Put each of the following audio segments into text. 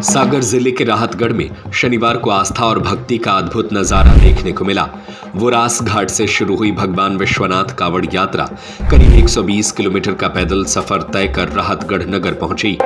सागर जिले के राहतगढ़ में शनिवार को आस्था और भक्ति का अद्भुत नजारा देखने को मिला। वोरास घाट से शुरू हुई भगवान विश्वनाथ कावड़ यात्रा करीब 120 किलोमीटर का पैदल सफर तय कर राहतगढ़ नगर पहुंची।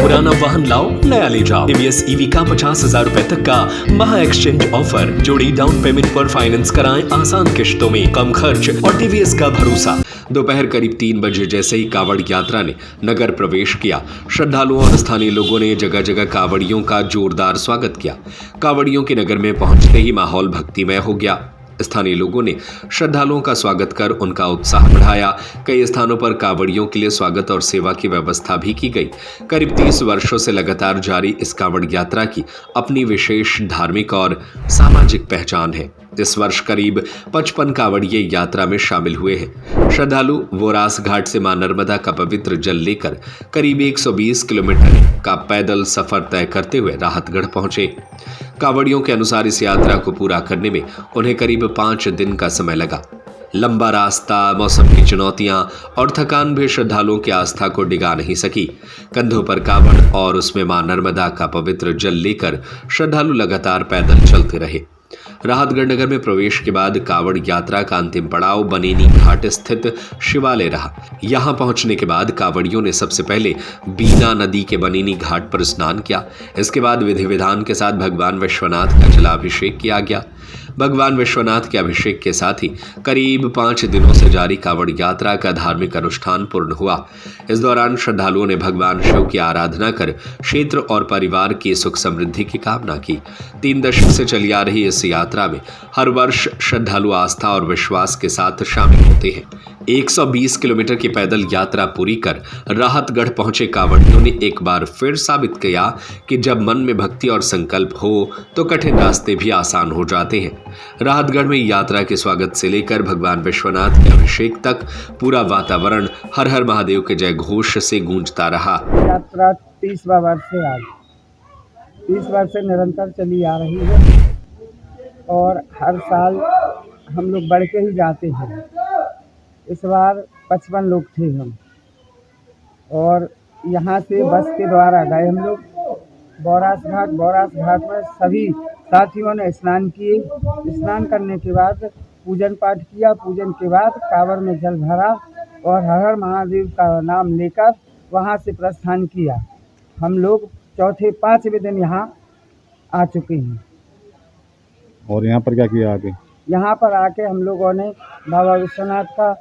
पुराना वाहन लाओ, नया ले जाओ। टीवीएस ईवी का 50,000 रुपए तक का महा एक्सचेंज ऑफर। जोड़ी डाउन पेमेंट पर फाइनेंस कराएं आसान किश्तों में, कम खर्च और टीवीएस का भरोसा। दोपहर करीब 3 बजे जैसे ही कावड़ यात्रा ने नगर प्रवेश किया, श्रद्धालुओं और स्थानीय लोगों ने जगह जगह कावड़ियों का जोरदार स्वागत किया। कावड़ियों के नगर में पहुंचते ही माहौल भक्तिमय हो गया। स्थानीय लोगों ने श्रद्धालुओं का स्वागत कर उनका उत्साह बढ़ाया। कई स्थानों पर कावड़ियों के लिए स्वागत और सेवा की व्यवस्था भी की गई। करीब 30 वर्षों से लगातार जारी इस कावड़ यात्रा की अपनी विशेष धार्मिक और सामाजिक पहचान है। इस वर्ष करीब 55 कावड़िये यात्रा में शामिल हुए हैं। श्रद्धालु वोरास घाट से मां नर्मदा का पवित्र जल लेकर करीब 120 किलोमीटर का पैदल सफर तय करते हुए राहतगढ़ पहुंचे। कावड़ियों के अनुसार इस यात्रा को पूरा करने में उन्हें करीब 5 दिन का समय लगा। लंबा रास्ता, मौसम की चुनौतियां और थकान भी श्रद्धालुओं की आस्था को डिगा नहीं सकी। कंधों पर कावड़ और उसमें मां नर्मदा का पवित्र जल लेकर श्रद्धालु लगातार पैदल चलते रहे। राहतगढ़ नगर में प्रवेश के बाद कावड़ यात्रा का अंतिम पड़ाव बनेनी घाट स्थित शिवालय रहा। यहां पहुंचने के बाद कावड़ियों ने सबसे पहले बीना नदी के बनेनी घाट पर स्नान किया। इसके बाद विधि विधान के साथ भगवान विश्वनाथ का जलाभिषेक किया गया। भगवान विश्वनाथ के अभिषेक के साथ ही करीब 5 दिनों से जारी कावड़ यात्रा का धार्मिक अनुष्ठान पूर्ण हुआ। इस दौरान श्रद्धालुओं ने भगवान शिव की आराधना कर क्षेत्र और परिवार की सुख समृद्धि की कामना की। 3 दशक से चली आ रही इस यात्रा में हर वर्ष श्रद्धालु आस्था और विश्वास के साथ शामिल होते हैं। 120 किलोमीटर की पैदल यात्रा पूरी कर राहतगढ़ पहुंचे कावड़ियों ने एक बार फिर साबित किया कि जब मन में भक्ति और संकल्प हो तो कठिन रास्ते भी आसान हो जाते हैं। राहतगढ़ में यात्रा के स्वागत से लेकर भगवान विश्वनाथ के अभिषेक तक पूरा वातावरण हर हर महादेव के जय घोष से गूंजता रहा। यात्रा 30वां वर्ष है। आज 30 वर्ष से निरंतर चली आ रही है और हर साल हम लोग बढ़ के ही जाते हैं। इस बार 55 लोग थे हम और यहाँ से बस के द्वारा गए हम लोग बोरास घाट में सभी साथियों ने स्नान किए। स्नान करने के बाद पूजन पाठ किया। पूजन के बाद कांवड़ में जल भरा और हर हर महादेव का नाम लेकर वहाँ से प्रस्थान किया। हम लोग चौथे 5वें दिन यहाँ आ चुके हैं। और यहाँ पर क्या किया आगे? यहाँ पर आके हम लोगों ने बाबा विश्वनाथ का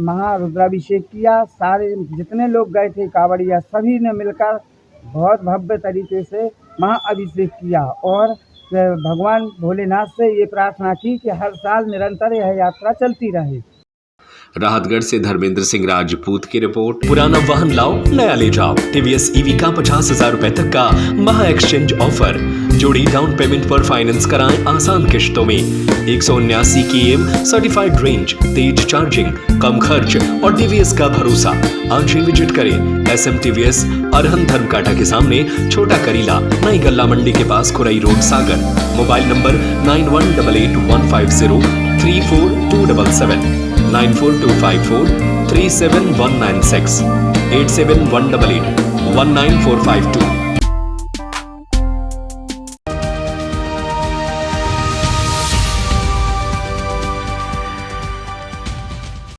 महारुद्राभिषेक किया। सारे जितने लोग गए थे कांवड़िया सभी ने मिलकर बहुत भव्य तरीके से महाअभिषेक किया और भगवान भोलेनाथ से ये प्रार्थना की कि हर साल निरंतर यह यात्रा चलती रहे। राहतगढ़ से धर्मेंद्र सिंह राजपूत की रिपोर्ट। पुराना वाहन लाओ, नया ले जाओ। टीवीएस ईवी का 50,000 रुपए तक का महा एक्सचेंज ऑफर। जोड़ी डाउन पेमेंट पर फाइनेंस कराएं आसान किश्तों में। 179 km सर्टिफाइड रेंज, तेज चार्जिंग, कम खर्च और टीवीएस का भरोसा। आज ही विजिट करें SM TVS अरहन धर्मकांटा के सामने, छोटा करीला, नई गल्ला मंडी के पास, Khurai road, Sagar. Mobile number 918815034277, 9425437196, 8718819452।